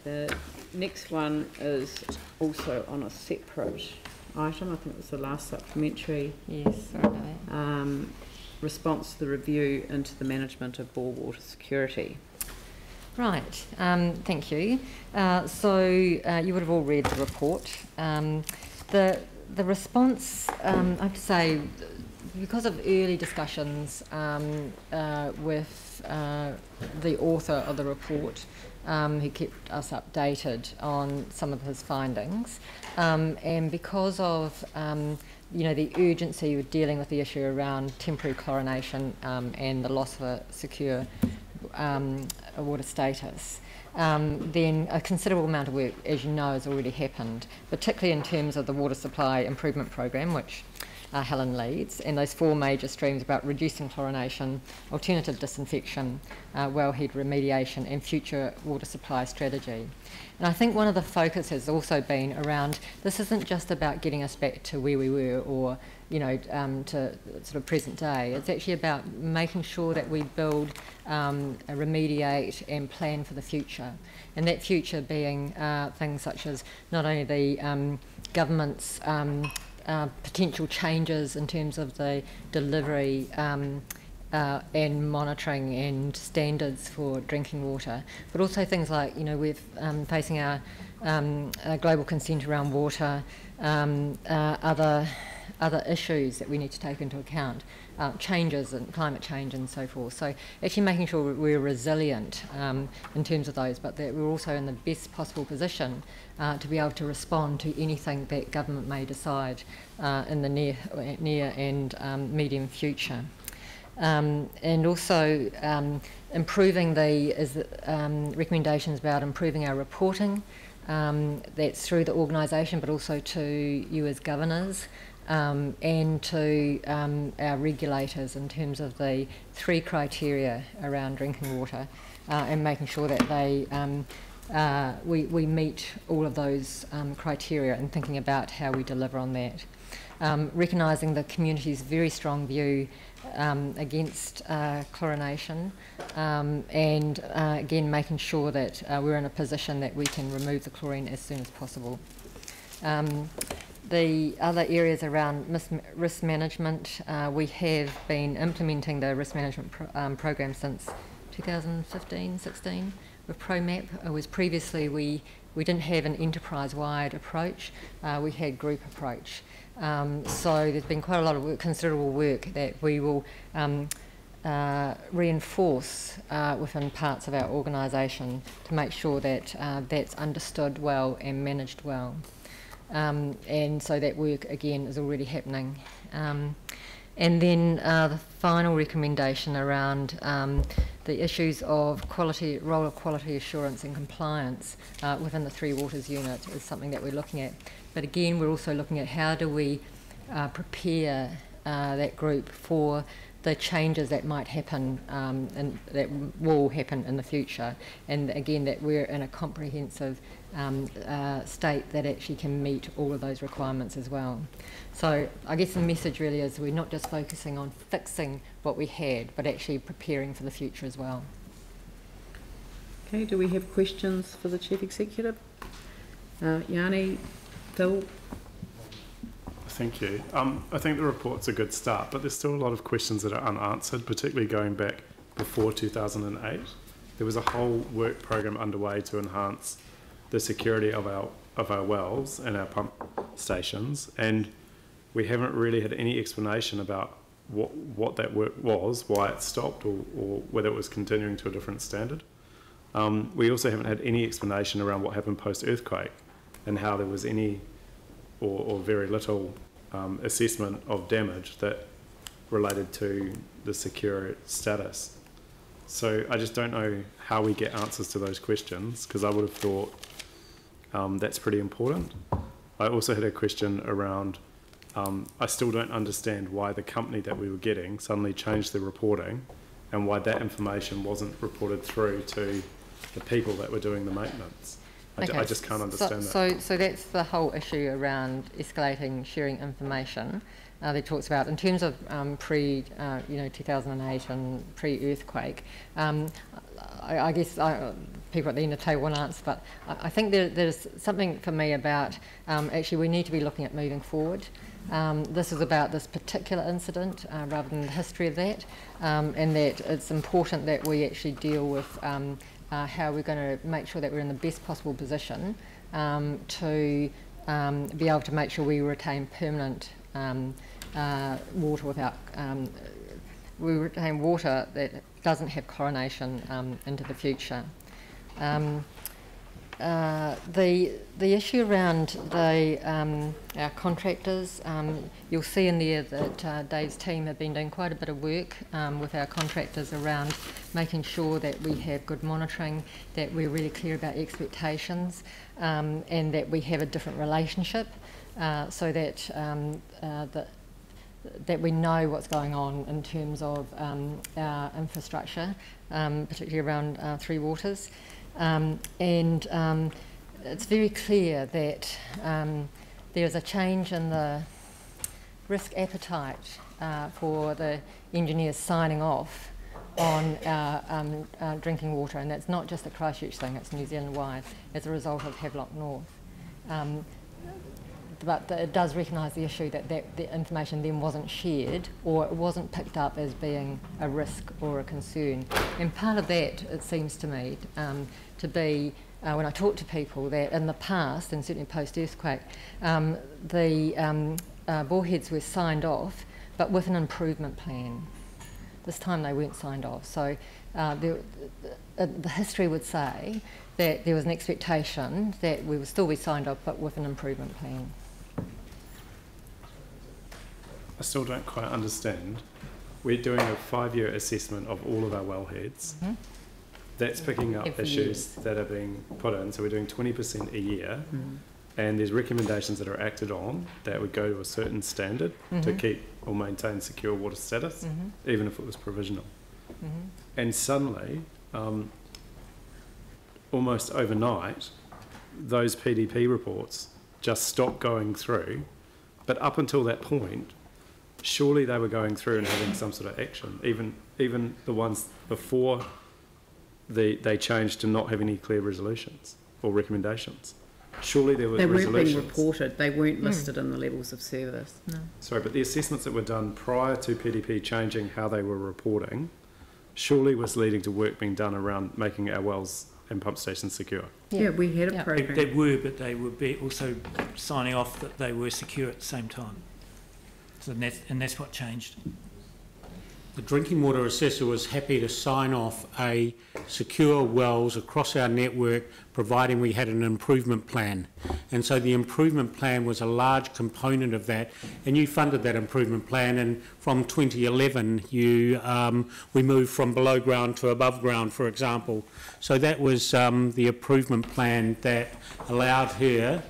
The next one is also on a separate item. I think it was the last supplementary. Yes, right. Response to the review into the management of bore water security. Right, thank you. So you would have all read the report. The response, I have to say, because of early discussions with the author of the report, who kept us updated on some of his findings, and because of the urgency of dealing with the issue around temporary chlorination and the loss of a secure water status, then a considerable amount of work, as you know, has already happened, particularly in terms of the water supply improvement program, which Helen leads, and those 4 major streams about reducing chlorination, alternative disinfection, wellhead remediation, and future water supply strategy. And I think one of the focus has also been around, this isn't just about getting us back to where we were or to sort of present day. It's actually about making sure that we build, remediate and plan for the future. And that future being things such as not only the government's potential changes in terms of the delivery and monitoring and standards for drinking water, but also things like, we're facing our global consent around water, other issues that we need to take into account, changes in climate change and so forth. So actually making sure we're resilient in terms of those, but that we're also in the best possible position to be able to respond to anything that government may decide in the near and medium future. And also improving recommendations about improving our reporting. That's through the organisation, but also to you as governors. And to our regulators in terms of the 3 criteria around drinking water and making sure that we meet all of those criteria and thinking about how we deliver on that. Recognising the community's very strong view against chlorination and again making sure that we're in a position that we can remove the chlorine as soon as possible. The other areas around risk management, we have been implementing the risk management program since 2015-16 with ProMap. It was previously we didn't have an enterprise-wide approach, we had group approach. So there's been quite a lot of considerable work that we will reinforce within parts of our organisation to make sure that that's understood well and managed well. And so that work again is already happening. And then the final recommendation around the issues of role of quality assurance and compliance within the Three Waters unit is something that we're looking at. But again, we're also looking at how do we prepare that group for the changes that might happen and that will happen in the future, and again that we're in a comprehensive state that actually can meet all of those requirements as well. So I guess the message really is we're not just focusing on fixing what we had, but actually preparing for the future as well. Okay, do we have questions for the Chief Executive? Yanni, Phil? Thank you. I think the report's a good start, but there's still a lot of questions that are unanswered, particularly going back before 2008. There was a whole work program underway to enhance the security of our wells and our pump stations, and we haven't really had any explanation about what that work was, why it stopped, or whether it was continuing to a different standard. We also haven't had any explanation around what happened post-earthquake and how there was any or very little assessment of damage that related to the secure status. So I just don't know how we get answers to those questions, because I would have thought that's pretty important. I also had a question around, I still don't understand why the company that we were getting suddenly changed the reporting and why that information wasn't reported through to the people that were doing the maintenance. Okay. I just can't understand that. So that's the whole issue around escalating sharing information that it talks about in terms of pre-2008 and pre-earthquake. I guess people at the end of the table want to answer, but I think there's something for me about actually we need to be looking at moving forward. This is about this particular incident rather than the history of that, and that it's important that we actually deal with how we're going to make sure that we're in the best possible position to be able to make sure we retain permanent water without we retain water that doesn't have chlorination into the future. The issue around our contractors, you'll see in there that Dave's team have been doing quite a bit of work with our contractors around making sure that we have good monitoring, that we're really clear about expectations, and that we have a different relationship so that that we know what's going on in terms of our infrastructure, particularly around Three Waters. It's very clear that there's a change in the risk appetite for the engineers signing off on our drinking water, and that's not just a Christchurch thing, it's New Zealand-wide as a result of Havelock North. But it does recognise the issue that the information then wasn't shared or it wasn't picked up as being a risk or a concern. And part of that, it seems to me, to be, when I talk to people, that in the past, and certainly post-earthquake, the boreheads were signed off, but with an improvement plan. This time they weren't signed off. So the history would say that there was an expectation that we would still be signed off, but with an improvement plan. I still don't quite understand. We're doing a 5-year assessment of all of our wellheads. Mm-hmm. That's picking up issues that are being put in. So we're doing 20% a year, and there's recommendations that are acted on that would go to a certain standard to keep or maintain secure water status, even if it was provisional. And suddenly, almost overnight, those PDP reports just stopped going through. But up until that point, surely they were going through and having some sort of action. Even the ones before they changed to not have any clear resolutions or recommendations. Surely there were resolutions. They weren't being reported. They weren't listed in the levels of service. No. Sorry, but the assessments that were done prior to PDP changing how they were reporting surely was leading to work being done around making our wells and pump stations secure. Yeah, we had a program. They were, but they were also signing off that they were secure at the same time. So that's what changed. The drinking water assessor was happy to sign off a secure wells across our network, providing we had an improvement plan. And so the improvement plan was a large component of that, and you funded that improvement plan. And from 2011, we moved from below ground to above ground, for example. So that was the improvement plan that allowed her,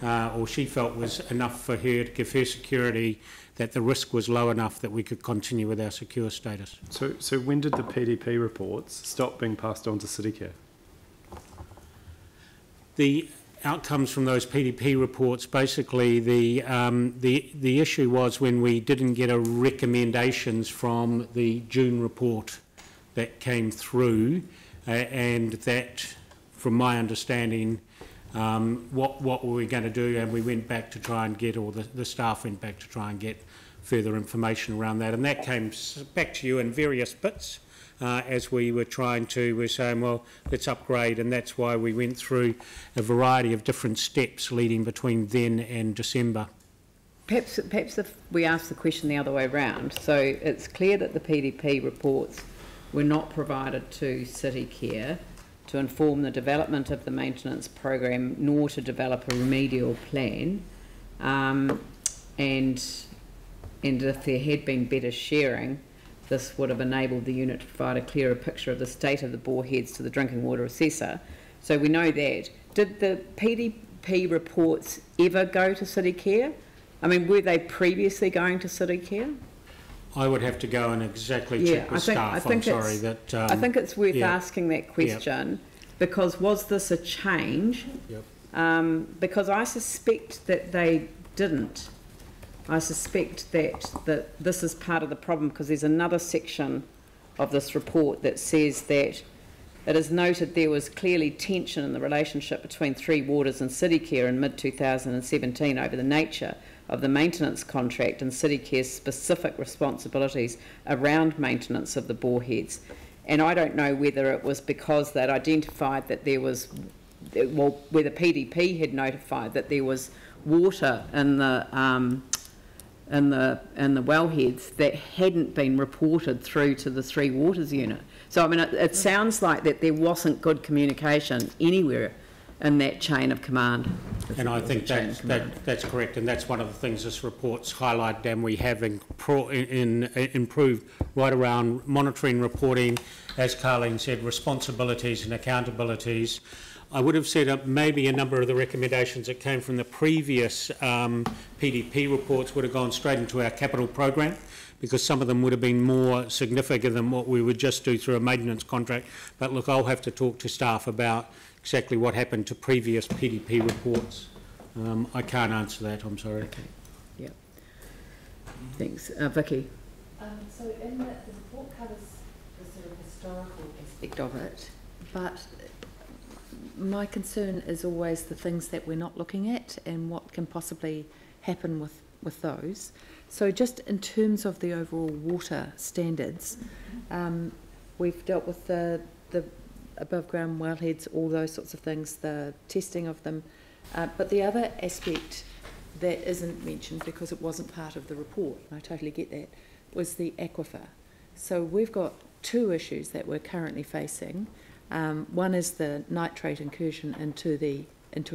or she felt was enough for her to give her security, that the risk was low enough that we could continue with our secure status. So when did the PDP reports stop being passed on to CityCare? The outcomes from those PDP reports, basically the issue was when we didn't get a recommendations from the June report that came through, and that, from my understanding, what were we going to do, and we went back to try and get, or the staff went back to try and get further information around that, and that came back to you in various bits as we were saying, well, let's upgrade, and that's why we went through a variety of different steps leading between then and December. Perhaps if we ask the question the other way round, so it's clear that the PDP reports were not provided to CityCare to inform the development of the maintenance program, nor to develop a remedial plan, and if there had been better sharing, this would have enabled the unit to provide a clearer picture of the state of the boreheads to the drinking water assessor. So we know that. Did the PDP reports ever go to CityCare? I mean, were they previously going to CityCare? I would have to go and exactly check with staff. I think it's worth asking that question, because was this a change? Yep. Because I suspect that they didn't. I suspect that this is part of the problem, because there's another section of this report that says that It is noted there was clearly tension in the relationship between Three Waters and CityCare in mid-2017 over the nature of the maintenance contract and CityCare's specific responsibilities around maintenance of the bore heads. And I don't know whether it was because they'd identified that there was, well, whether PDP had notified that there was water in the wellheads that hadn't been reported through to the Three Waters unit. So, I mean, it sounds like that there wasn't good communication anywhere in that chain of command. And I think that's correct, and that's one of the things this report's highlighted, and we have improved right around monitoring, reporting, as Carleen said, responsibilities and accountabilities. I would have said maybe a number of the recommendations that came from the previous PDP reports would have gone straight into our capital program, because some of them would have been more significant than what we would just do through a maintenance contract. But look, I'll have to talk to staff about exactly what happened to previous PDP reports. I can't answer that, I'm sorry. Okay, yeah. Thanks. Vicky? So in the report covers the sort of historical aspect of it, but my concern is always the things that we're not looking at and what can possibly happen with those. So just in terms of the overall water standards, we've dealt with the above ground wellheads, all those sorts of things, the testing of them. But the other aspect that isn't mentioned because it wasn't part of the report, and I totally get that, was the aquifer. So we've got two issues that we're currently facing. One is the nitrate incursion into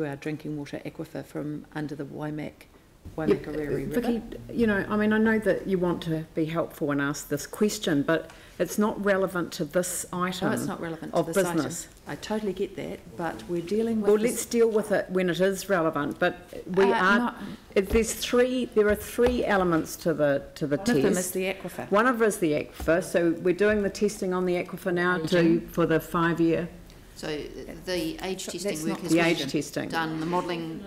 our drinking water aquifer from under the Waimakariri River. Vicky, you know, I mean, I know that you want to be helpful and ask this question, but it's not relevant to this item. No, it's not relevant to of this business. item. I totally get that, but we're dealing with. Well, let's deal with it when it is relevant. But we are. There are three elements to the test. One of them is the aquifer. One of them is the aquifer. So we're doing the testing on the aquifer now for the 5-year. So the age testing work has been done. The modelling.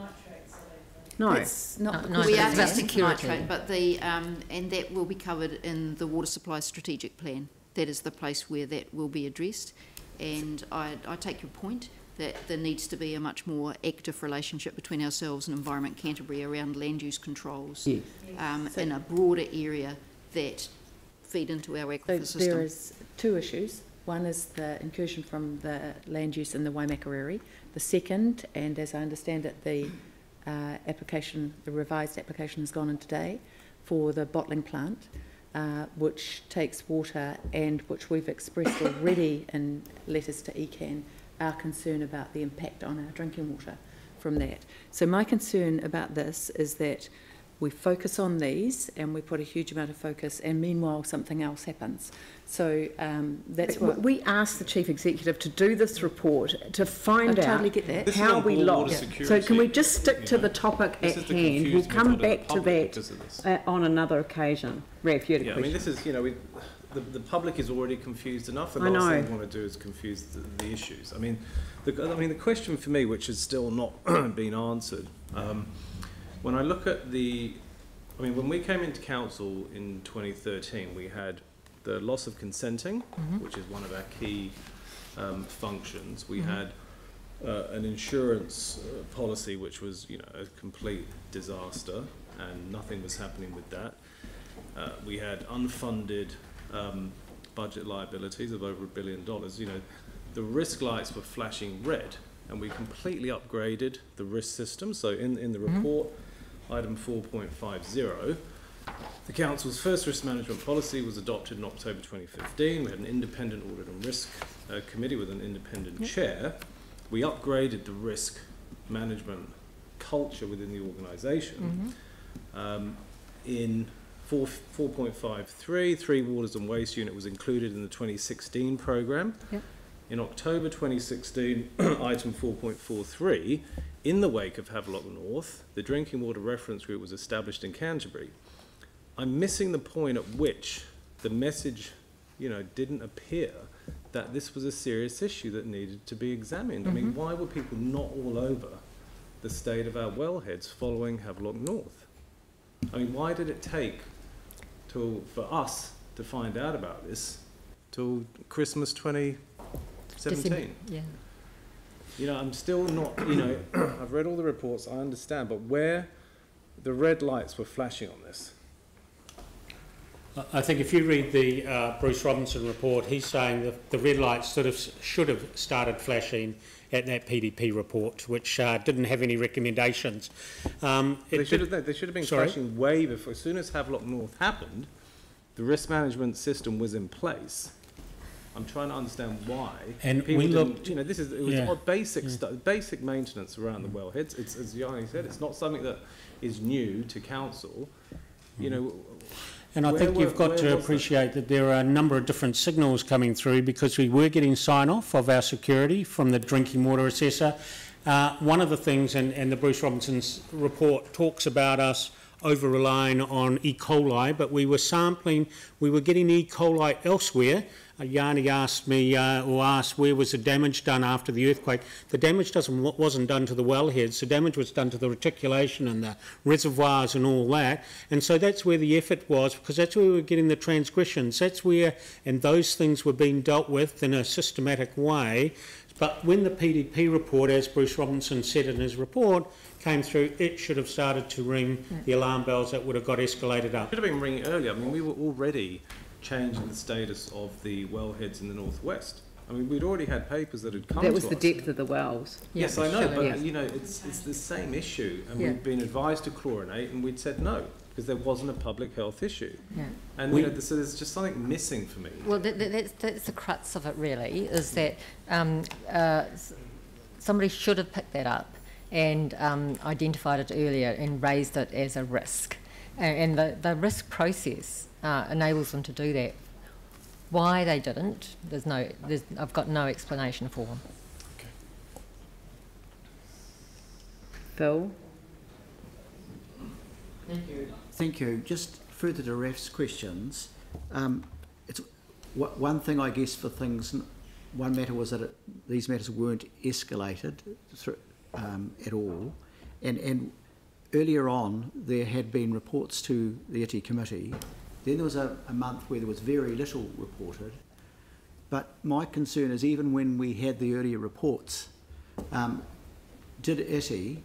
No, it's not. No, we are it's testing security. nitrate, but and that will be covered in the water supply strategic plan. That is the place where that will be addressed. And I take your point that there needs to be a much more active relationship between ourselves and Environment Canterbury around land use controls in a broader area that feed into our aquifer system. There is two issues. One is the incursion from the land use in the Waimakariri. The second, and as I understand it, the revised application has gone in today for the bottling plant, which takes water and which we've expressed already in letters to ECAN our concern about the impact on our drinking water from that. So my concern about this is that we focus on these and we put a huge amount of focus, and meanwhile something else happens. So that's what we asked the Chief Executive to do this report to find out totally get that. how we lock it. So can we just stick to the topic at hand? We'll come back to that on another occasion. Raf, you had a question. I mean, this is, the public is already confused enough. The last thing we want to do is confuse the issues. I mean, the question for me, which has still not been answered, when I look at when we came into council in 2013, we had the loss of consenting, which is one of our key functions. We had an insurance policy, which was, a complete disaster, and nothing was happening with that. We had unfunded budget liabilities of over $1 billion. The risk lights were flashing red, and we completely upgraded the risk system. So in the report, item 4.50, the Council's first risk management policy was adopted in October 2015. We had an independent audit and risk committee with an independent chair. We upgraded the risk management culture within the organisation. In 4.53, Three Waters and Waste Unit was included in the 2016 programme. In October 2016, item 4.43, in the wake of Havelock North, the Drinking Water Reference Group was established in Canterbury. I'm missing the point at which the message, didn't appear that this was a serious issue that needed to be examined. I mean, why were people not all over the state of our wellheads following Havelock North? I mean, why did it take for us to find out about this till Christmas 2015? 17. Yeah. You know, I'm still not, you know, I've read all the reports, I understand, but where the red lights were flashing on this? I think if you read the Bruce Robinson report, he's saying that the red lights should have started flashing at that PDP report, which didn't have any recommendations. They should have been flashing way before. As soon as Havelock North happened, the risk management system was in place. I'm trying to understand why. And we looked, you know, it was basic maintenance around the wellheads. It's, as Yanni said, it's not something that is new to council. You know. And I think you've got to appreciate that there are a number of different signals coming through, because we were getting sign-off of our security from the drinking water assessor. One of the things, and the Bruce Robinson's report talks about us over-relying on E. coli, but we were getting E. coli elsewhere. Yanni asked me, or asked, where was the damage done after the earthquake? The damage wasn't done to the wellheads. The damage was done to the reticulation and the reservoirs and all that. And so that's where the effort was, because that's where we were getting the transgressions. That's where, and those things were being dealt with in a systematic way. But when the PDP report, as Bruce Robinson said in his report, came through, it should have started to ring the alarm bells that would have got escalated up. It should have been ringing earlier. I mean, we were already changing the status of the wellheads in the northwest. I mean, we'd already had papers that had come to us. That was the depth of the wells. Yes, I know, but you know, it's the same issue, and we've been advised to chlorinate, and we'd said no, because there wasn't a public health issue. Yeah. And you know, so there's just something missing for me. Well, that's the crux of it, really, is that somebody should have picked that up and identified it earlier and raised it as a risk. And the risk process enables them to do that. Why they didn't, I've got no explanation for them. Okay. Phil? Thank you. Just further to Raf's questions, it's one thing, I guess, for things. One matter was that these matters weren't escalated at all, and earlier on there had been reports to the ITI committee. Then there was a month where there was very little reported. But my concern is, even when we had the earlier reports, did ITI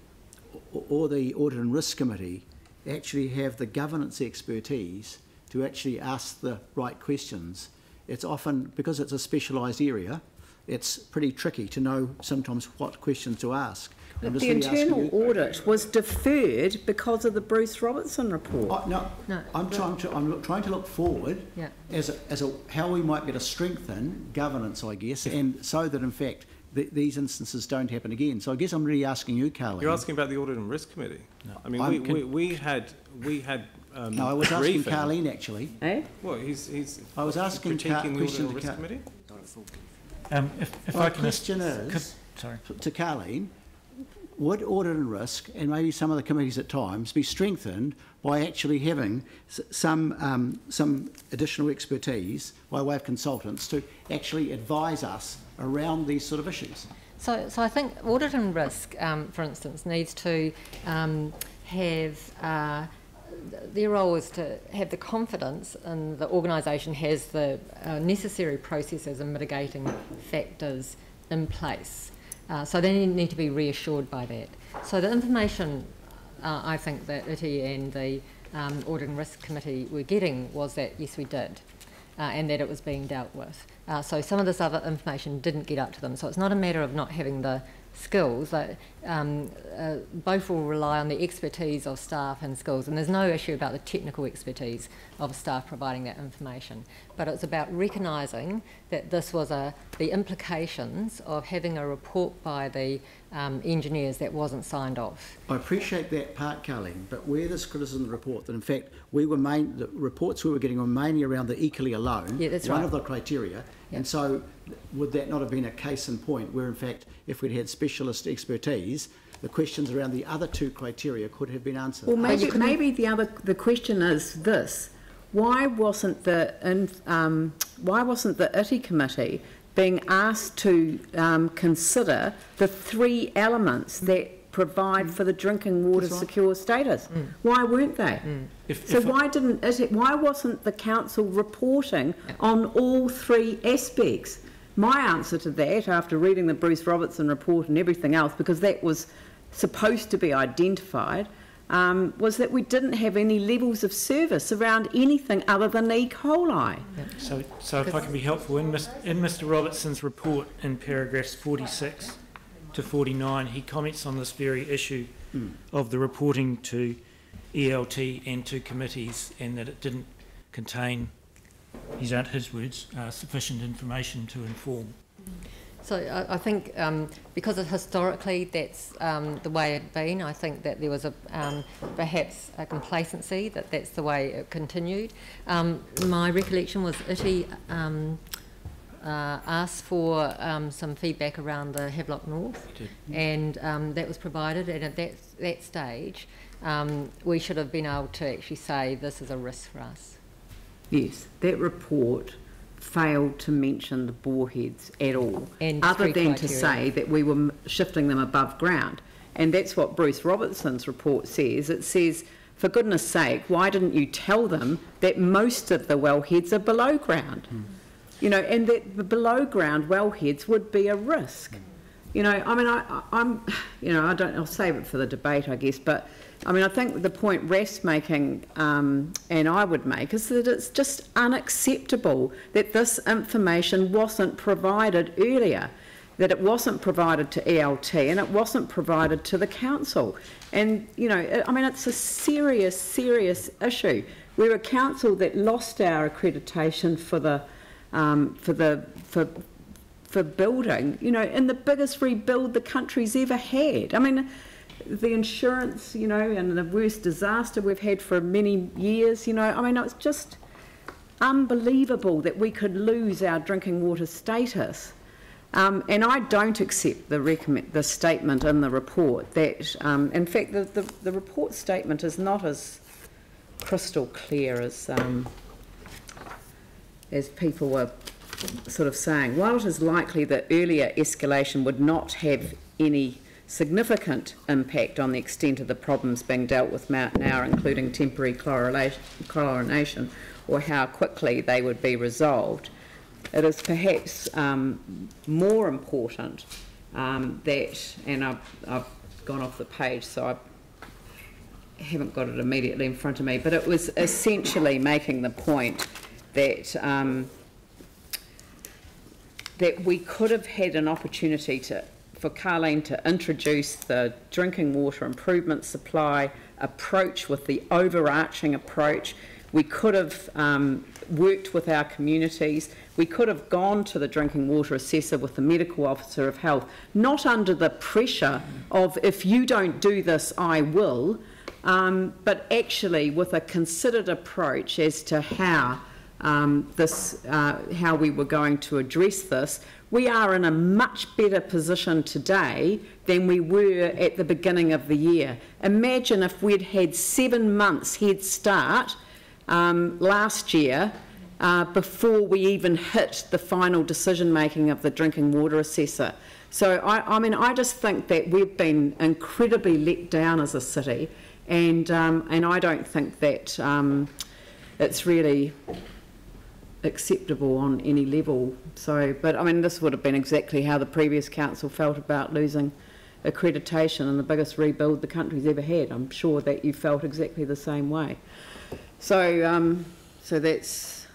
or the Audit and Risk Committee actually have the governance expertise to actually ask the right questions? It's often, because it's a specialised area, it's pretty tricky to know sometimes what questions to ask. But the internal audit was deferred because of the Bruce Robinson report. No, I'm trying to look forward as how we might be able to strengthen governance, I guess, and so that in fact these instances don't happen again. So I guess I'm really asking you, Carleen. You're asking about the Audit and Risk Committee. No. I mean, we had. No, I was asking Carleen actually. Eh? Well, he's. I was asking critiquing the Audit and Risk Committee. If my question is to Carleen. Would Audit and Risk, and maybe some of the committees at times, be strengthened by actually having some additional expertise by way of consultants to actually advise us around these sort of issues? So I think Audit and Risk, for instance, needs to have their role is to have the confidence and the organisation has the necessary processes and mitigating factors in place. So they need to be reassured by that. So the information I think that ITI and the Audit and Risk Committee were getting was that, yes, we did, and that it was being dealt with. So some of this other information didn't get up to them. So it's not a matter of not having the skills. Both will rely on the expertise of staff and skills, and there's no issue about the technical expertise of staff providing that information. But it's about recognising that this was the implications of having a report by the engineers that wasn't signed off. I appreciate that part, Carleen, but where there's criticism of the report, that in fact the reports we were getting were mainly around the ECOLI alone, one of the criteria, and so would that not have been a case in point where in fact if we'd had specialist expertise, the questions around the other two criteria could have been answered? Well, maybe the question is this: why wasn't the ITI committee being asked to consider the three elements that provide for the drinking water secure status? Why weren't they? Why wasn't the council reporting on all three aspects? My answer to that, after reading the Bruce Robertson report and everything else, because that was supposed to be identified, was that we didn't have any levels of service around anything other than E. coli. So if I can be helpful, in Mr Robertson's report in paragraphs 46 to 49, he comments on this very issue of the reporting to ELT and to committees, and that it didn't contain, these aren't his words, sufficient information to inform. So I think because of historically that's the way it's been, I think that there was perhaps a complacency that's the way it continued. My recollection was ITI asked for some feedback around the Havelock North, and that was provided, and at that stage we should have been able to actually say this is a risk for us. Yes, that report failed to mention the boreheads at all, other than to say that we were shifting them above ground. And that's what Bruce Robertson's report says. It says, for goodness sake, why didn't you tell them that most of the wellheads are below ground? You know, and that the below ground wellheads would be a risk. You know, I mean, I'm, you know, I'll save it for the debate, I guess, but I mean, I think the point Raf's making, and I would make, is that it's just unacceptable that this information wasn't provided earlier, that it wasn't provided to ELT and it wasn't provided to the council. And, you know, I mean, it's a serious, serious issue. We're a council that lost our accreditation for building, you know, in the biggest rebuild the country's ever had. I mean, the insurance, you know, and the worst disaster we've had for many years, you know, I mean, it's just unbelievable that we could lose our drinking water status. And I don't accept the statement in the report that, in fact, the report statement is not as crystal clear as people were sort of saying. While it is likely that earlier escalation would not have any significant impact on the extent of the problems being dealt with now, including temporary chlorination, or how quickly they would be resolved, it is perhaps more important that, and I've gone off the page, so I haven't got it immediately in front of me, but it was essentially making the point that that we could have had an opportunity for Carleen to introduce the drinking water improvement supply approach with the overarching approach. We could have worked with our communities. We could have gone to the drinking water assessor with the medical officer of health, not under the pressure of, if you don't do this, I will, but actually with a considered approach as to how how we were going to address this. We are in a much better position today than we were at the beginning of the year. Imagine if we'd had 7 months head start last year before we even hit the final decision making of the drinking water assessor. So I mean, I just think that we've been incredibly let down as a city, and I don't think that it's really acceptable on any level. So, but I mean, this would have been exactly how the previous council felt about losing accreditation and the biggest rebuild the country's ever had. I'm sure that you felt exactly the same way. So, so that's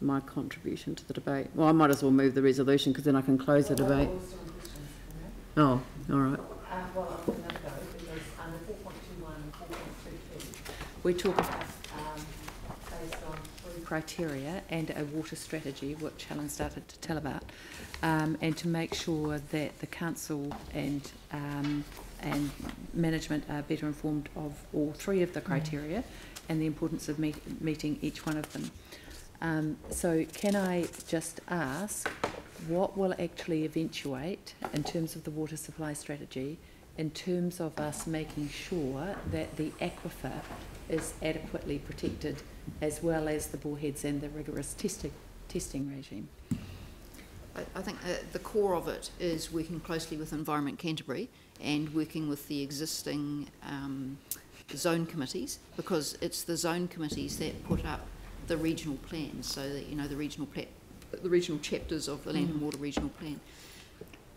my contribution to the debate. Well, I might as well move the resolution because then I can close the debate. Oh, all right. Well, I'm going to go because under 4.21 and 4.22, we talk about based on 3 criteria and a water strategy, which Helen started to tell about, and to make sure that the council and management are better informed of all 3 of the criteria and the importance of meeting each one of them. So can I just ask, what will actually eventuate in terms of the water supply strategy, in terms of us making sure that the aquifer is adequately protected, as well as the boreheads and the rigorous testing regime? I think the core of it is working closely with Environment Canterbury and working with the existing zone committees, because it's the zone committees that put up the regional plans, so that, you know, the regional the regional chapters of the Land and Water Regional Plan.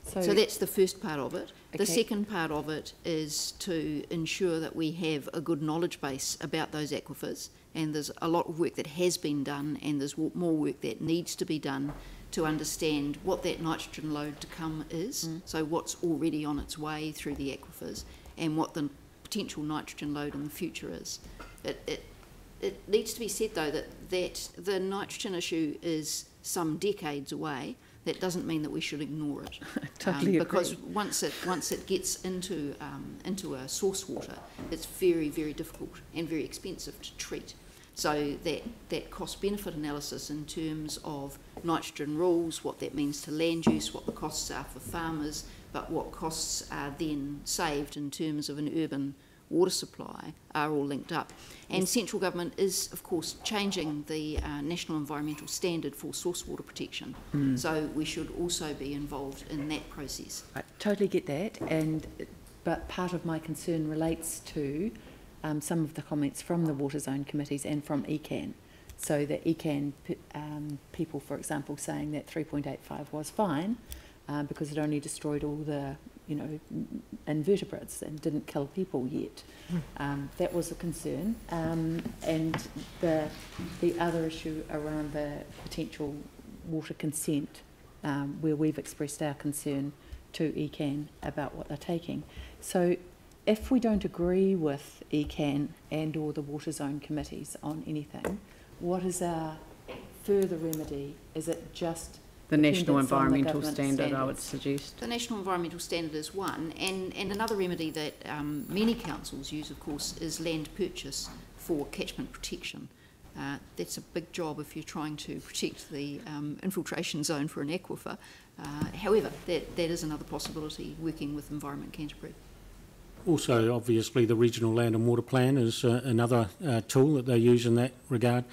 So that's the first part of it. Okay. The second part of it is to ensure that we have a good knowledge base about those aquifers, and there's a lot of work that has been done, and there's more work that needs to be done to understand what that nitrogen load to come is, so what's already on its way through the aquifers, and what the potential nitrogen load in the future is. It needs to be said, though, that the nitrogen issue is some decades away. That doesn't mean that we should ignore it. Totally agree. Because once it gets into a source water, it's very, very difficult and very expensive to treat. So that cost-benefit analysis in terms of nitrogen rules, what that means to land use, what the costs are for farmers, but what costs are then saved in terms of an urban water supply, are all linked up. And central government is, of course, changing the National Environmental Standard for source water protection. So we should also be involved in that process. I totally get that, but part of my concern relates to some of the comments from the water zone committees and from ECAN. So the ECAN people, for example, saying that 3.85 was fine because it only destroyed all the invertebrates and didn't kill people yet. That was a concern. And the other issue around the potential water consent, where we've expressed our concern to ECAN about what they're taking. So if we don't agree with ECAN and or the water zone committees on anything, what is our further remedy? Is it just the National dependence on the Environmental government Standard, I would standards? suggest. The National Environmental Standard is one, and another remedy that many councils use, of course, is land purchase for catchment protection. That's a big job if you're trying to protect the infiltration zone for an aquifer. However, that is another possibility, working with Environment Canterbury. Also, obviously, the Regional Land and Water Plan is another tool that they use in that regard.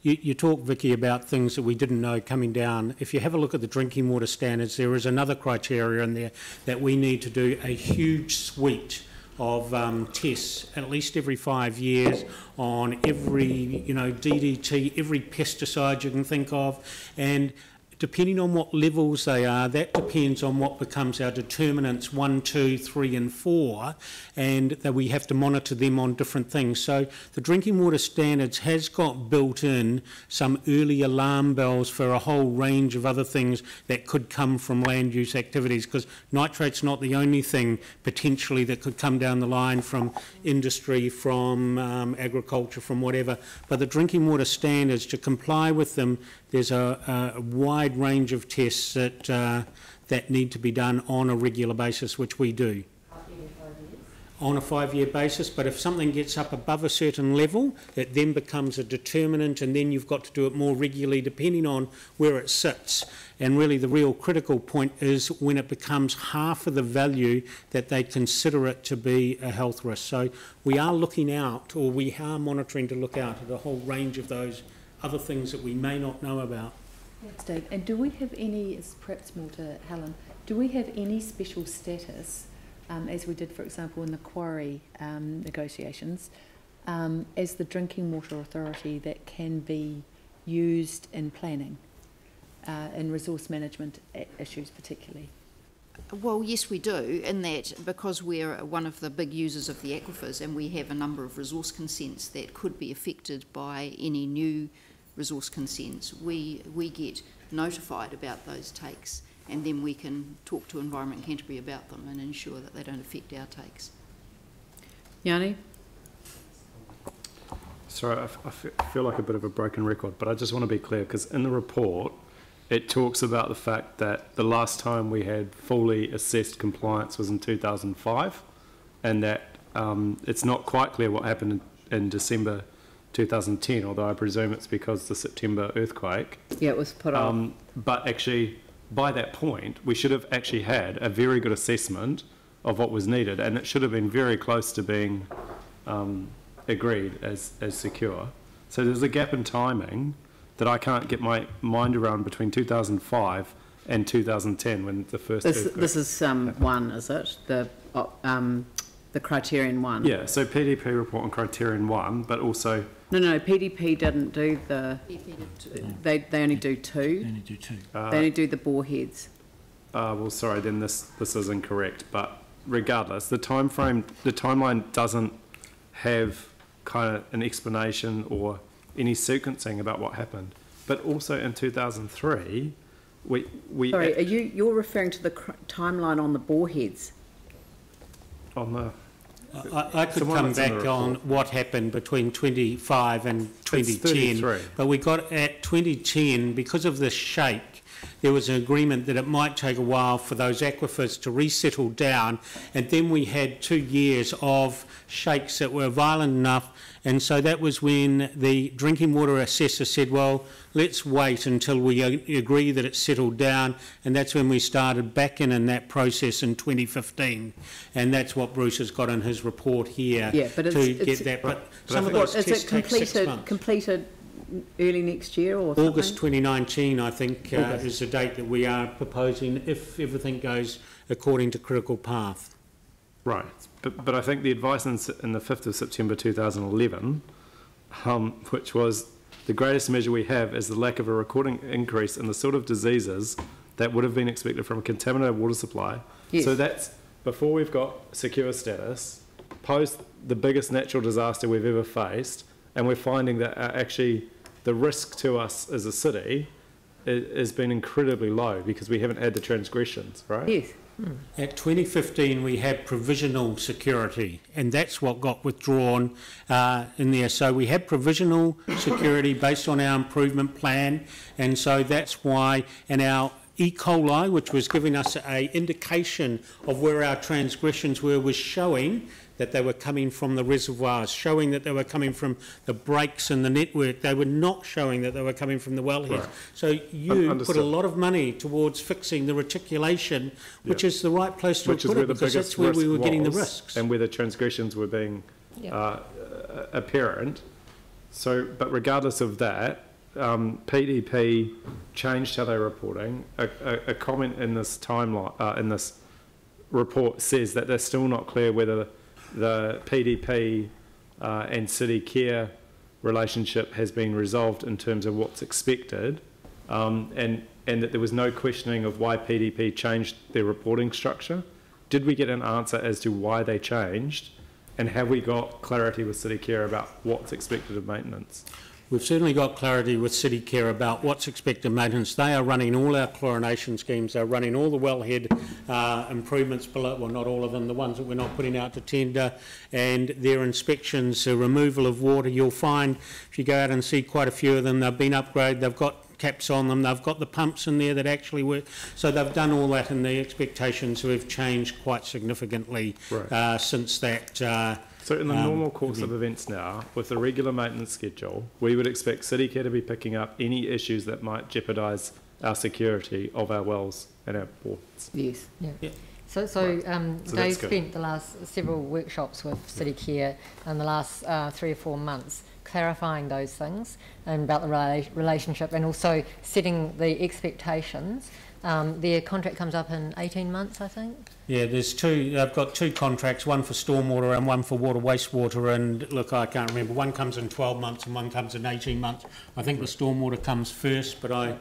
You talk, Vicky, about things that we didn't know coming down. If you have a look at the drinking water standards, there is another criteria in there that we need to do a huge suite of tests at least every 5 years on every, DDT, every pesticide you can think of, and depending on what levels they are, that depends on what becomes our determinants 1, 2, 3 and 4, and that we have to monitor them on different things. So the drinking water standards has got built in some early alarm bells for a whole range of other things that could come from land use activities, because nitrate's not the only thing potentially that could come down the line from industry, from agriculture, from whatever. But the drinking water standards, to comply with them, there's a wide range of tests that need to be done on a regular basis, which we do. On a 5-year basis, but if something gets up above a certain level, it then becomes a determinant, and then you've got to do it more regularly depending on where it sits. And really the real critical point is when it becomes half of the value that they consider it to be a health risk. So we are looking out, or we are monitoring to look out at a whole range of those other things that we may not know about. Thanks, Dave. And do we have any, perhaps more to Helen, do we have any special status, as we did, for example, in the quarry negotiations, as the drinking water authority that can be used in planning, in resource management issues particularly? Well, yes, we do, in that because we're one of the big users of the aquifers and we have a number of resource consents that could be affected by any new resource consents, we get notified about those takes, and then we can talk to Environment Canterbury about them and ensure that they don't affect our takes. Yanni? Sorry, I feel like a bit of a broken record, but I just want to be clear, because in the report it talks about the fact that the last time we had fully assessed compliance was in 2005, and that it's not quite clear what happened in December 2010, although I presume it's because the September earthquake. Yeah, it was put on. But actually, by that point, we should have actually had a very good assessment of what was needed, and it should have been very close to being agreed as secure. So there's a gap in timing that I can't get my mind around between 2005 and 2010 when the first earthquake. This is one, is it? The criterion one? Yeah, so PDP report on criterion 1, but also No, PDP didn't do the, they only do two. Only do two. They only do the bore heads. Well, sorry, then this is incorrect. But regardless, the timeline doesn't have kind of an explanation or any sequencing about what happened. But also in 2003, we Sorry, you're referring to the timeline on the bore heads? On the I could come back on what happened between 25 and 2010, but we got at 2010, because of the shake, there was an agreement that it might take a while for those aquifers to resettle down, and then we had 2 years of shakes that were violent enough, and so that was when the drinking water assessor said, well, let's wait until we agree that it's settled down, and that's when we started back in that process in 2015, and that's what Bruce has got in his report here to get that. But some of those tests take 6 months. Completed early next year or something? August 2019, I think, is the date that we are proposing if everything goes according to critical path. Right, but I think the advice in the 5th of September 2011, which was the greatest measure we have is the lack of a recording increase in the sort of diseases that would have been expected from a contaminated water supply. Yes. So that's before we've got secure status, post the biggest natural disaster we've ever faced, and we're finding that actually the risk to us as a city has been incredibly low because we haven't had the transgressions, right? Yes. At 2015, we had provisional security, and that's what got withdrawn in there. So we had provisional security based on our improvement plan, and so that's why in our E. coli, which was giving us an indication of where our transgressions were, was showing that they were coming from the reservoirs, showing that they were coming from the breaks in the network. They were not showing that they were coming from the wellheads. Right. So you put a lot of money towards fixing the reticulation, which is the right place to put it, because that's where we were getting the risks. And where the transgressions were being apparent. So, but regardless of that, PDP changed how they're reporting. A comment in this timeline, in this report, says that they're still not clear whether the PDP and city care relationship has been resolved in terms of what's expected, and that there was no questioning of why PDP changed their reporting structure. Did we get an answer as to why they changed, and have we got clarity with city care about what's expected of maintenance? We've certainly got clarity with City Care about what's expected maintenance. They are running all our chlorination schemes. They're running all the wellhead improvements below, well, not all of them, the ones that we're not putting out to tender, and their inspections, removal of water. You'll find, if you go out and see quite a few of them, they've been upgraded, they've got caps on them, they've got the pumps in there that actually work. So they've done all that, and the expectations have changed quite significantly since that. So in the normal course of events now, with the regular maintenance schedule, we would expect City Care to be picking up any issues that might jeopardise our security of our wells and our ports. Yes. Yeah. So Dave spent the last several workshops with City Care in the last 3 or 4 months clarifying those things and about the relationship, and also setting the expectations. Their contract comes up in 18 months, I think. Yeah, there's two. I've got 2 contracts, one for stormwater and one for water wastewater. And look, I can't remember. One comes in 12 months and one comes in 18 months. I think the stormwater comes first, but I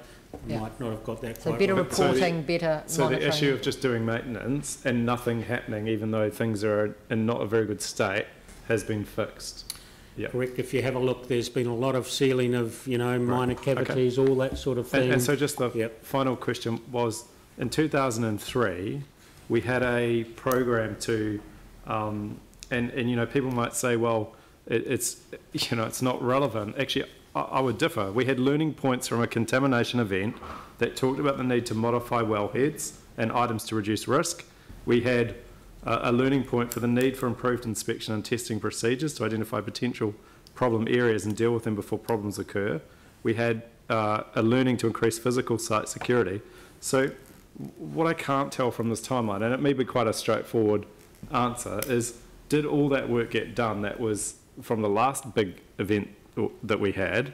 might not have got that so quite better right. reporting, better so monitoring. The issue of just doing maintenance and nothing happening, even though things are in not a very good state, has been fixed. Yeah. Correct. If you have a look, there's been a lot of sealing of, minor cavities, all that sort of thing. And so just the final question was, in 2003, we had a program to, and people might say, well, it's not relevant. Actually, I would differ. We had learning points from a contamination event that talked about the need to modify wellheads and items to reduce risk. We had a learning point for the need for improved inspection and testing procedures to identify potential problem areas and deal with them before problems occur. We had a learning to increase physical site security. So what I can't tell from this timeline, and it may be quite a straightforward answer, is did all that work get done that was from the last big event that we had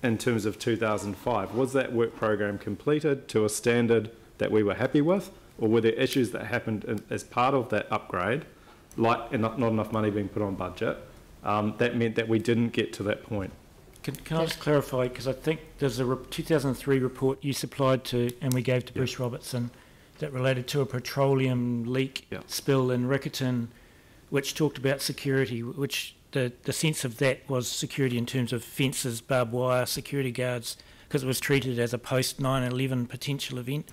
in terms of 2005? Was that work program completed to a standard that we were happy with? Or were there issues that happened as part of that upgrade, like not enough money being put on budget, that meant that we didn't get to that point. Can I just clarify, because I think there's a 2003 report you supplied to, and we gave to Bruce Robertson, that related to a petroleum leak spill in Riccarton, which talked about security, which the sense of that was security in terms of fences, barbed wire, security guards, because it was treated as a post 9/11 potential event.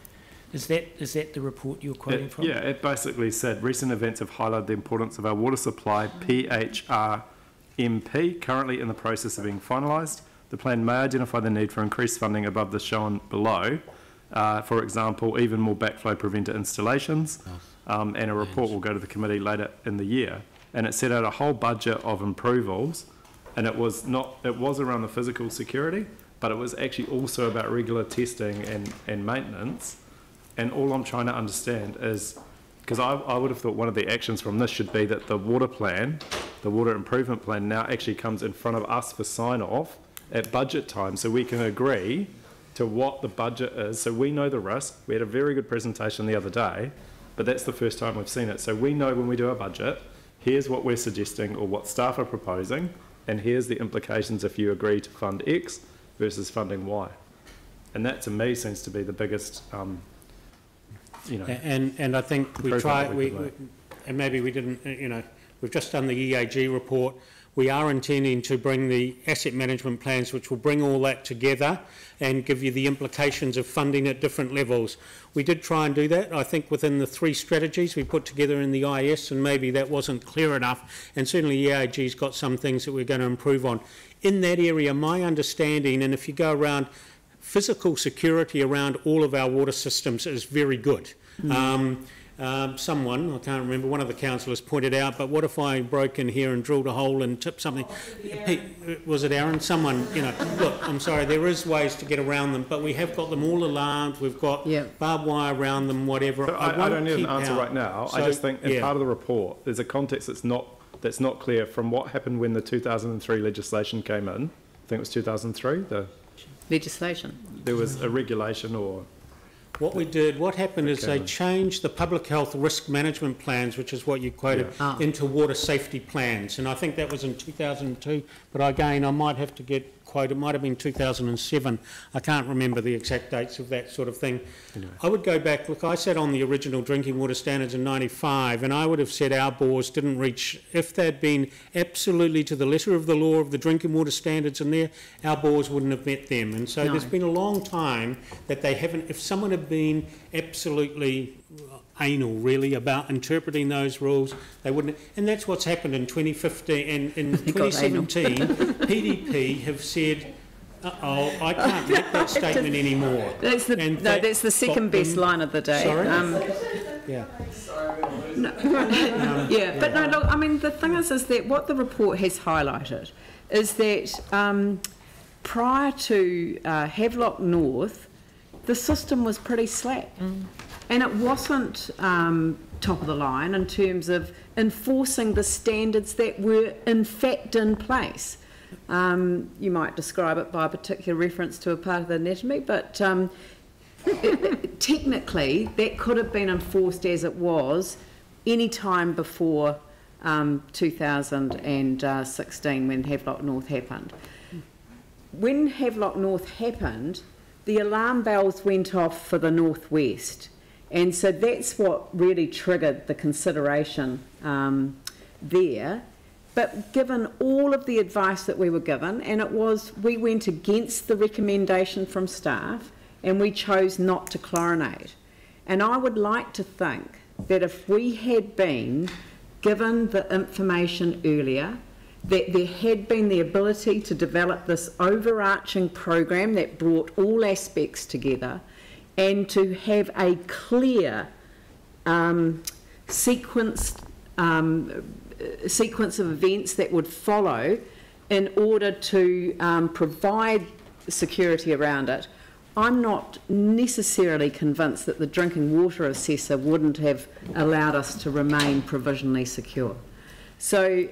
Is that the report you're quoting from? Yeah, it basically said recent events have highlighted the importance of our water supply, PHRMP, currently in the process of being finalised. The plan may identify the need for increased funding above the shown below. For example, even more backflow preventer installations, and a report will go to the committee later in the year. And it set out a whole budget of improvals, and it was around the physical security, but it was actually also about regular testing and maintenance. And all I'm trying to understand is, because I would have thought one of the actions from this should be that the water plan, the water improvement plan, now actually comes in front of us for sign-off at budget time, so we can agree to what the budget is, so we know the risk. We had a very good presentation the other day, but that's the first time we've seen it. So we know when we do our budget, here's what we're suggesting or what staff are proposing, and here's the implications if you agree to fund X versus funding Y. And that to me seems to be the biggest And I think and maybe we didn't, we've just done the EAG report. We are intending to bring the asset management plans, which will bring all that together and give you the implications of funding at different levels. We did try and do that, I think, within the 3 strategies we put together in the IS, and maybe that wasn't clear enough. And certainly EAG's got some things that we're going to improve on. In that area, my understanding, and if you go around, physical security around all of our water systems is very good. Someone, I can't remember, one of the councillors pointed out, but what if I broke in here and drilled a hole and tipped something? Was it Aaron? Someone, look, I'm sorry, there is ways to get around them, but we have got them all alarmed, we've got barbed wire around them, whatever. So I don't need an answer right now. So, I just think in part of the report, there's a context that's not clear from what happened when the 2003 legislation came in. I think it was 2003, the legislation. There was a regulation or... What happened is they changed the public health risk management plans, which is what you quoted, into water safety plans. And I think that was in 2002, but again, I might have to get quote, it might have been 2007. I can't remember the exact dates of that sort of thing. Anyway. I would go back, look, I sat on the original drinking water standards in 95, and I would have said our bores didn't reach, if they'd been absolutely to the letter of the law of the drinking water standards in there, our bores wouldn't have met them. And so there's been a long time that they haven't, if someone had been absolutely anal really about interpreting those rules, they wouldn't, and that's what's happened in 2015 and in 2017. PDP have said, I can't make that statement anymore. That's the second best line of the day. Sorry? But no, look, I mean, the thing is that what the report has highlighted is that prior to Havelock North, the system was pretty slack. And it wasn't top of the line in terms of enforcing the standards that were in fact in place. You might describe it by a particular reference to a part of the anatomy, but technically that could have been enforced as it was any time before 2016 when Havelock North happened. When Havelock North happened, the alarm bells went off for the northwest. And so that's what really triggered the consideration there. But given all of the advice that we were given, and we went against the recommendation from staff, and we chose not to chlorinate. And I would like to think that if we had been given the information earlier, that there had been the ability to develop this overarching program that brought all aspects together, and to have a clear sequence of events that would follow in order to provide security around it. I'm not necessarily convinced that the drinking water assessor wouldn't have allowed us to remain provisionally secure. So,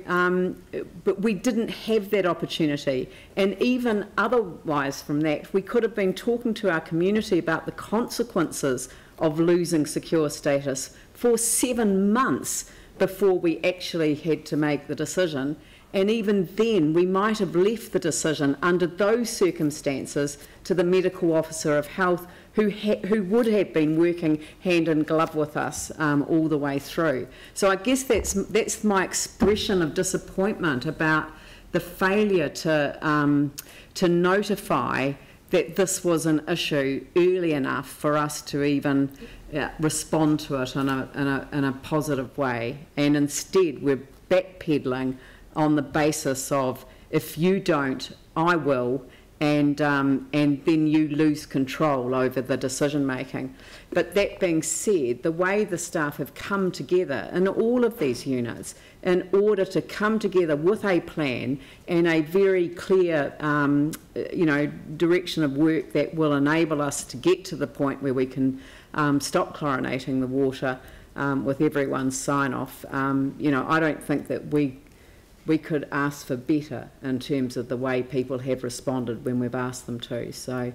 but we didn't have that opportunity, and even otherwise from that, we could have been talking to our community about the consequences of losing secure status for 7 months before we actually had to make the decision, And even then, we might have left the decision under those circumstances to the medical officer of health who would have been working hand in glove with us all the way through. So I guess that's my expression of disappointment about the failure to notify that this was an issue early enough for us to even respond to it in a positive way. And instead, we're backpedaling on the basis of, if you don't, I will, and then you lose control over the decision making. But that being said, the way the staff have come together in all of these units in order to come together with a plan and a very clear direction of work that will enable us to get to the point where we can stop chlorinating the water with everyone's sign-off, I don't think that we could ask for better in terms of the way people have responded when we've asked them to. So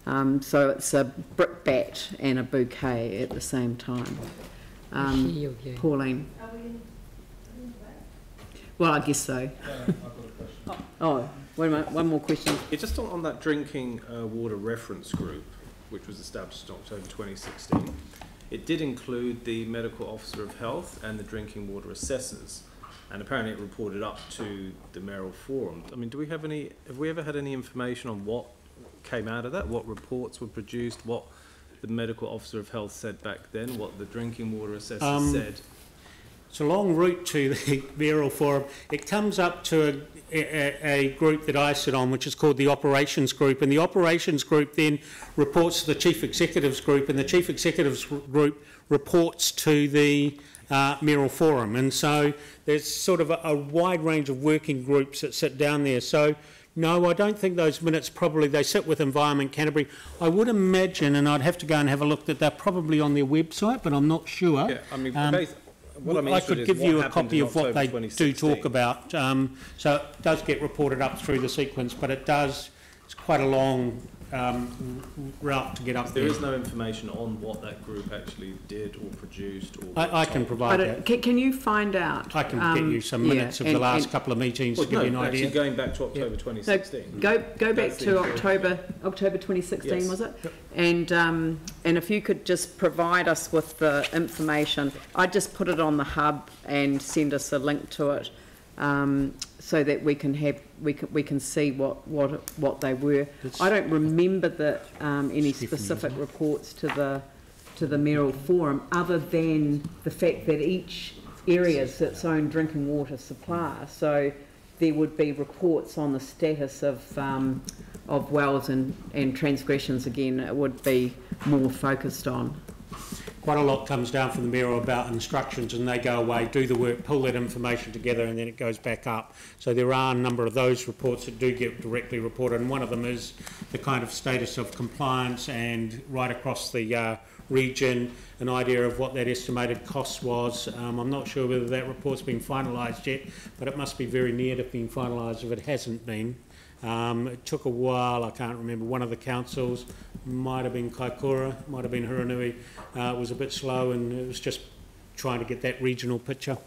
it's a brickbat and a bouquet at the same time. Pauline. Well, I guess so. Oh, wait a minute, one more question. Yeah, just on that drinking water reference group, which was established in October 2016, it did include the medical officer of health and the drinking water assessors. And apparently it reported up to the mayoral forum. I mean, have we ever had any information on what came out of that, what reports were produced, what the medical officer of health said back then, what the drinking water assessor said? It's a long route to the mayoral forum. It comes up to a group that I sit on, which is called the operations group, and the operations group then reports to the chief executives group, and the chief executives group reports to the mayoral forum. And so there's sort of a wide range of working groups that sit down there. So no, I don't think those minutes they sit with Environment Canterbury. I would imagine, and I'd have to go and have a look, that they're probably on their website, but I'm not sure. Yeah, I mean, I could give you a copy of what they do talk about. So it does get reported up through the sequence, but it's quite a long route to get up there. There is no information on what that group actually did or produced. Or I can provide that. Can you find out? I can get you some minutes of the last couple of meetings to give you an idea. Actually going back to October 2016. No, go back to October 2016, yes. Was it? Yep. And if you could just provide us with the information, I'd just put it on the hub and send us a link to it. So that we can see what they were. I don't remember any specific reports to the mayoral forum, other than the fact that each area is its own drinking water supplier. So there would be reports on the status of wells and transgressions. Again, it would be more focused on. Quite a lot comes down from the mayoral about instructions, and they go away, do the work, pull that information together, and then it goes back up. So there are a number of those reports that do get directly reported, and one of them is the kind of status of compliance, and right across the region, an idea of what that estimated cost was. I'm not sure whether that report's been finalised yet, but it must be very near to being finalised if it hasn't been. It took a while. I can't remember. One of the councils, might have been Kaikoura, might have been Huranui, was a bit slow, and it was just trying to get that regional picture.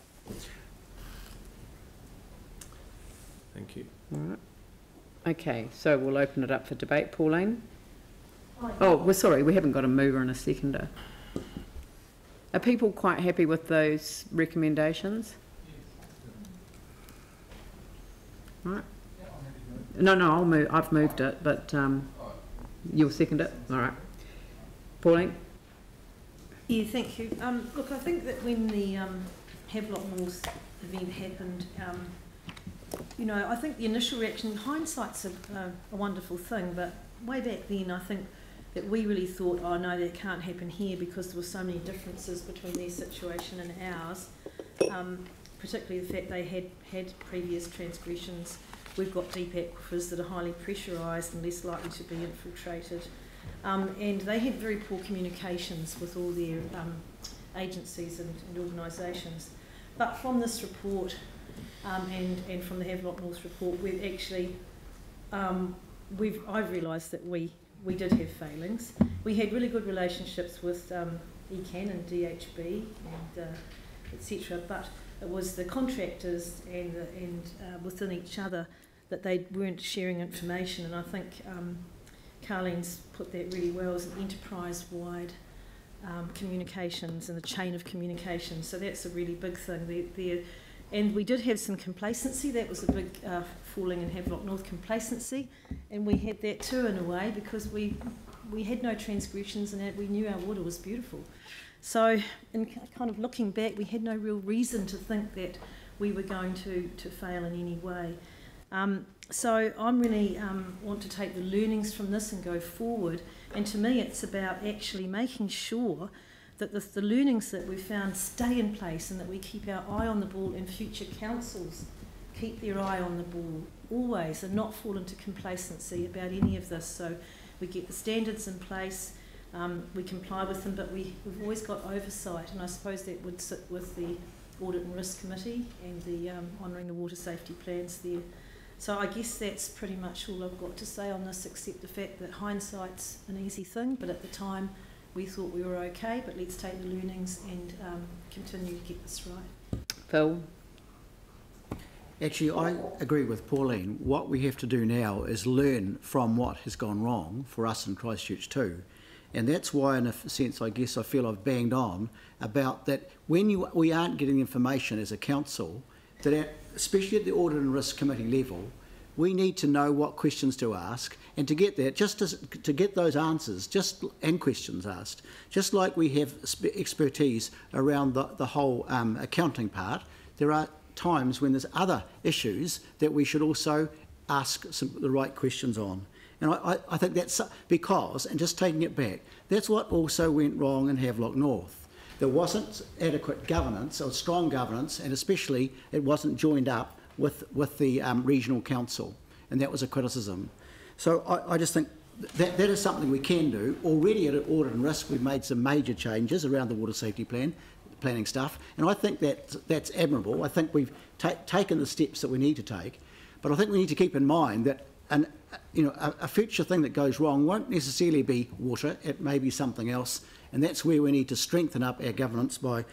Thank you. All right. Okay, so we'll open it up for debate. Pauline? Oh, we're sorry, we haven't got a mover and a seconder. Are people quite happy with those recommendations? All right. No, I'll move. I've moved it, but you'll second it. All right, Pauline. Yeah, thank you. Look, I think that when the Havelock North event happened, I think the initial reaction, hindsight's a wonderful thing, but way back then, I think that we really thought, oh no, that can't happen here because there were so many differences between their situation and ours. Particularly the fact they had previous transgressions. We've got deep aquifers that are highly pressurised and less likely to be infiltrated. And they had very poor communications with all their agencies and organisations. But from this report and from the Havelock North report, we've actually, I've realised that we did have failings. We had really good relationships with ECAN and DHB and etc. But it was the contractors and within each other that they weren't sharing information. And I think Carlene's put that really well as an enterprise-wide communications and the chain of communication. So that's a really big thing there. And we did have some complacency. That was a big falling in Havelock North complacency, and we had that too in a way because we had no transgressions and we knew our water was beautiful. So in kind of looking back, we had no real reason to think that we were going to fail in any way. So I'm really want to take the learnings from this and go forward. And to me, it's about actually making sure that the learnings that we've found stay in place and that we keep our eye on the ball, and future councils keep their eye on the ball always and not fall into complacency about any of this. So we get the standards in place, we comply with them, but we've always got oversight, and I suppose that would sit with the Audit and Risk Committee and the honouring the water safety plans there. So I guess that's pretty much all I've got to say on this, except the fact that hindsight's an easy thing, but at the time we thought we were okay, but let's take the learnings and continue to get this right. Phil? Actually, I agree with Pauline. What we have to do now is learn from what has gone wrong for us in Christchurch too. And that's why, in a sense, I guess I feel I've banged on about that when we aren't getting information as a council, that especially at the Audit and Risk Committee level, we need to know what questions to ask, and to get that, just to get those answers and questions asked, just like we have expertise around the whole accounting part, there are times when there's other issues that we should also ask the right questions on. And I think that's because, and just taking it back, that's what also went wrong in Havelock North. There wasn't adequate governance or strong governance, and especially it wasn't joined up with the regional council, and that was a criticism. So I just think that is something we can do. Already at Audit and Risk, we've made some major changes around the water safety planning stuff, and I think that's admirable. I think we've taken the steps that we need to take, but I think we need to keep in mind that a future thing that goes wrong won't necessarily be water, it may be something else, and that's where we need to strengthen up our governance by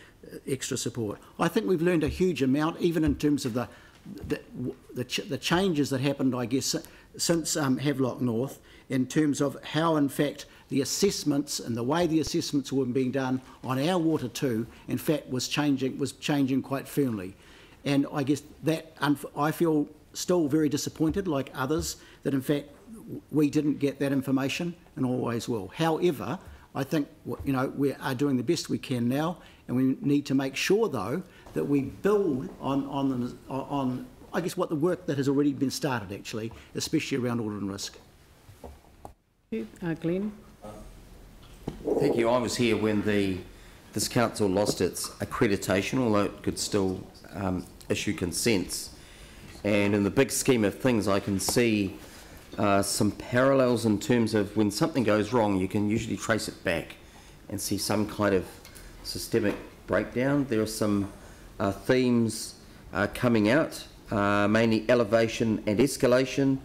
extra support. I think we've learned a huge amount, even in terms of the changes that happened, I guess, since Havelock North, in terms of how, in fact, the assessments and the way the assessments were being done on our water too, in fact, was changing quite firmly. And I guess that I feel still very disappointed, like others, that in fact we didn't get that information and always will. However, I think we are doing the best we can now, and we need to make sure though that we build on I guess what the work that has already been started actually, especially around audit and risk. Glenn? Thank you. I was here when this council lost its accreditation, although it could still issue consents. And in the big scheme of things, I can see some parallels in terms of when something goes wrong, you can usually trace it back and see some kind of systemic breakdown. There are some themes coming out, mainly elevation and escalation.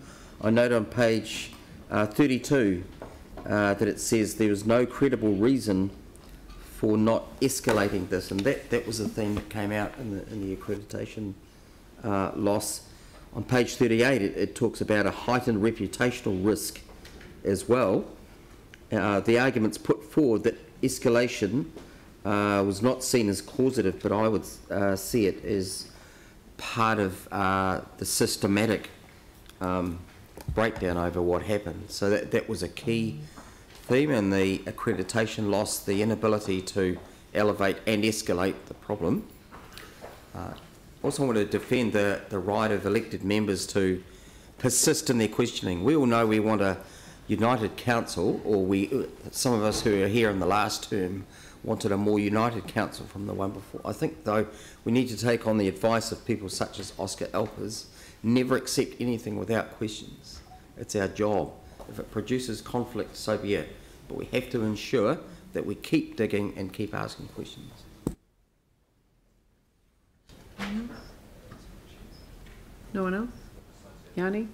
I note on page 32 that it says there is no credible reason for not escalating this, and that was a theme that came out in the accreditation loss. On page 38 it talks about a heightened reputational risk as well. The arguments put forward that escalation was not seen as causative, but I would see it as part of the systematic breakdown over what happened. So that was a key theme, and the accreditation loss, the inability to elevate and escalate the problem. Also want to defend the right of elected members to persist in their questioning. We all know we want a united council, or some of us who are here in the last term wanted a more united council from the one before. I think, though, we need to take on the advice of people such as Oscar Alpers. Never accept anything without questions. It's our job. If it produces conflict, so be it. But we have to ensure that we keep digging and keep asking questions. No one else? Yanni?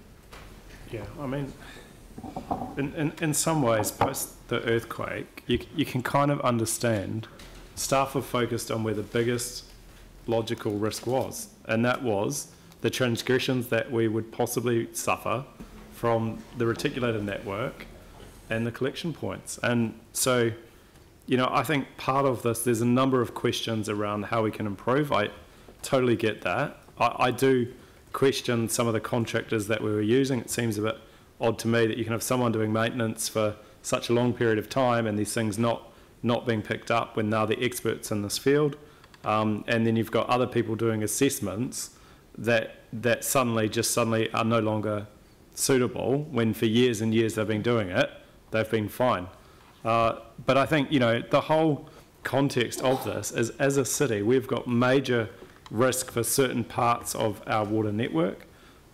Yeah, I mean, in some ways, post the earthquake, you can kind of understand. Staff are focused on where the biggest logical risk was, and that was the transgressions that we would possibly suffer from the reticulated network and the collection points. And so, you know, I think part of this, there's a number of questions around how we can improve. I totally get that. I do question some of the contractors that we were using. It seems a bit odd to me that you can have someone doing maintenance for such a long period of time and these things not being picked up when they're the experts in this field. And then you've got other people doing assessments that suddenly are no longer suitable when for years and years they've been doing it, they've been fine. But I think, you know, the whole context of this is, as a city, we've got major risk for certain parts of our water network.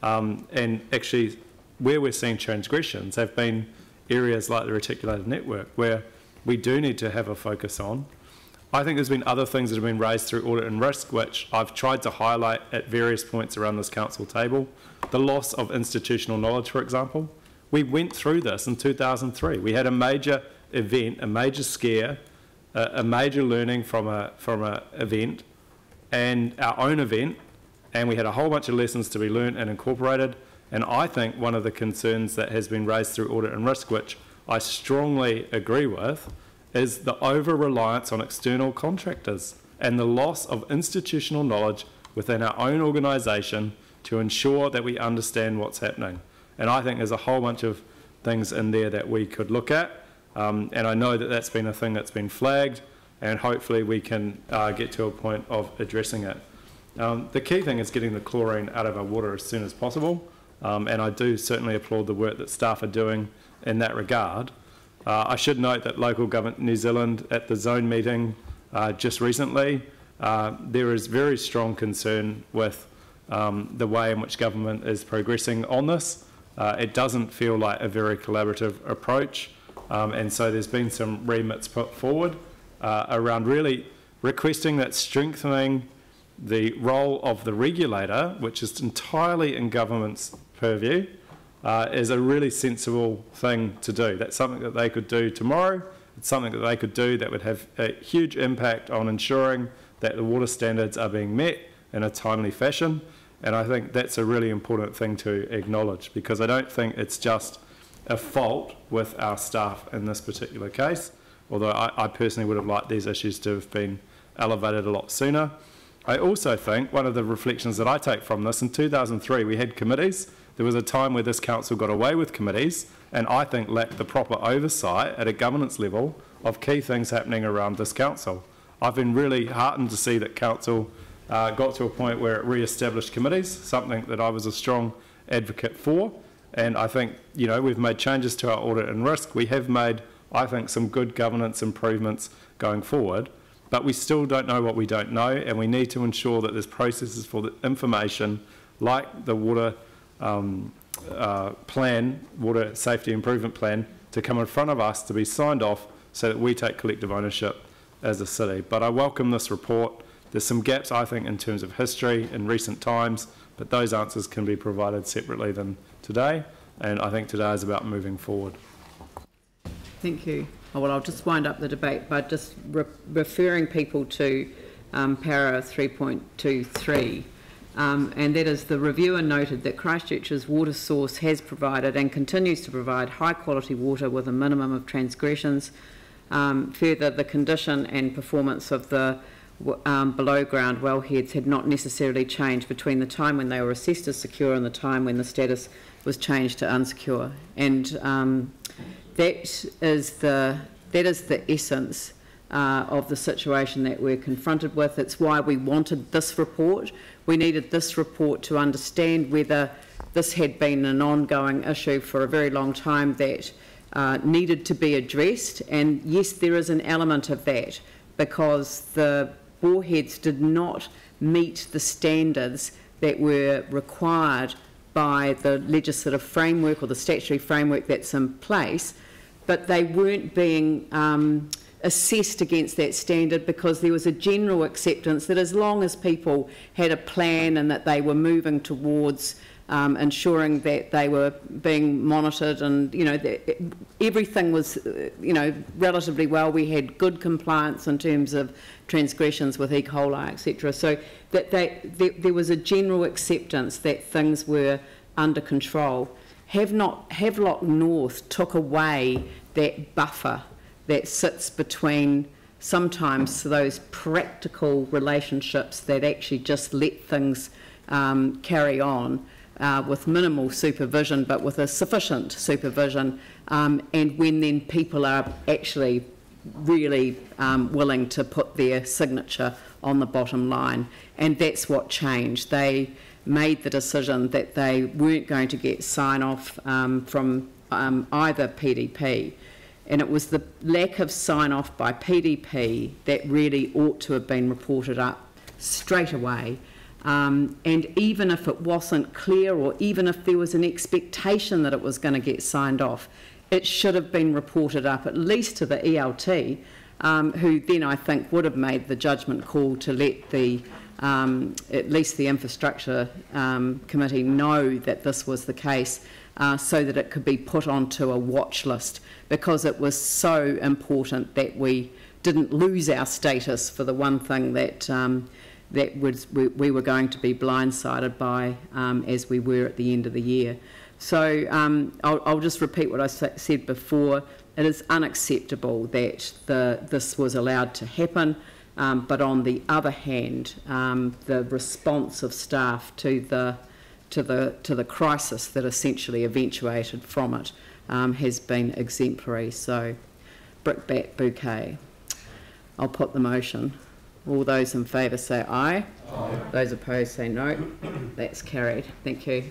And actually, where we're seeing transgressions have been areas like the reticulated network, where we do need to have a focus on. I think there's been other things that have been raised through audit and risk, which I've tried to highlight at various points around this council table. The loss of institutional knowledge, for example. We went through this in 2003. We had a major event, a major scare, a major learning from a event, and our own event, and we had a whole bunch of lessons to be learned and incorporated. And I think one of the concerns that has been raised through audit and risk, which I strongly agree with, is the over-reliance on external contractors and the loss of institutional knowledge within our own organisation to ensure that we understand what's happening. And I think there's a whole bunch of things in there that we could look at, and I know that that's been a thing that's been flagged, and hopefully we can get to a point of addressing it. The key thing is getting the chlorine out of our water as soon as possible, and I do certainly applaud the work that staff are doing in that regard. I should note that local government New Zealand at the zone meeting just recently, there is very strong concern with the way in which government is progressing on this. It doesn't feel like a very collaborative approach, and so there's been some remits put forward around really requesting that strengthening the role of the regulator, which is entirely in government's purview, is a really sensible thing to do. That's something that they could do tomorrow. It's something that they could do that would have a huge impact on ensuring that the water standards are being met in a timely fashion. And I think that's a really important thing to acknowledge, because I don't think it's just a fault with our staff in this particular case, although I personally would have liked these issues to have been elevated a lot sooner. I also think one of the reflections that I take from this, in 2003 we had committees. There was a time where this council got away with committees and I think lacked the proper oversight at a governance level of key things happening around this council. I've been really heartened to see that council got to a point where it re-established committees, something that I was a strong advocate for. And I think, you know, we've made changes to our audit and risk. We have made, I think, some good governance improvements going forward, but we still don't know what we don't know, and we need to ensure that there's processes for the information like the water plan, water safety improvement plan, to come in front of us to be signed off so that we take collective ownership as a city. But I welcome this report. There's some gaps, I think, in terms of history in recent times, but those answers can be provided separately than today, and I think today is about moving forward. Thank you. Oh, well, I'll just wind up the debate by just referring people to para 3.23, and that is the reviewer noted that Christchurch's water source has provided and continues to provide high quality water with a minimum of transgressions. Further, the condition and performance of the below ground wellheads had not necessarily changed between the time when they were assessed as secure and the time when the status was changed to unsecure. And that is the essence of the situation that we're confronted with. It's why we wanted this report. We needed this report to understand whether this had been an ongoing issue for a very long time that needed to be addressed. And yes, there is an element of that, because the boreheads did not meet the standards that were required by the legislative framework or the statutory framework that's in place, but they weren't being assessed against that standard because there was a general acceptance that as long as people had a plan and that they were moving towards ensuring that they were being monitored, and everything was relatively well. We had good compliance in terms of transgressions with E. coli, etc. So that there was a general acceptance that things were under control. Havelock North took away that buffer that sits between sometimes those practical relationships that actually just let things carry on with minimal supervision, but with a sufficient supervision, and when then people are actually really willing to put their signature on the bottom line. And that's what changed. They made the decision that they weren't going to get sign-off from either PDP. And it was the lack of sign-off by PDP that really ought to have been reported up straight away. And even if it wasn't clear, or even if there was an expectation that it was going to get signed off, it should have been reported up at least to the ELT, who then I think would have made the judgment call to let the at least the infrastructure committee know that this was the case, so that it could be put onto a watch list, because it was so important that we didn't lose our status for the one thing that we were going to be blindsided by as we were at the end of the year. So I'll just repeat what I said before. It is unacceptable that this was allowed to happen, but on the other hand, the response of staff to the crisis that essentially eventuated from it has been exemplary. So, brickbat bouquet. I'll put the motion. All those in favour say aye. Aye. Those opposed say no. That's carried. Thank you.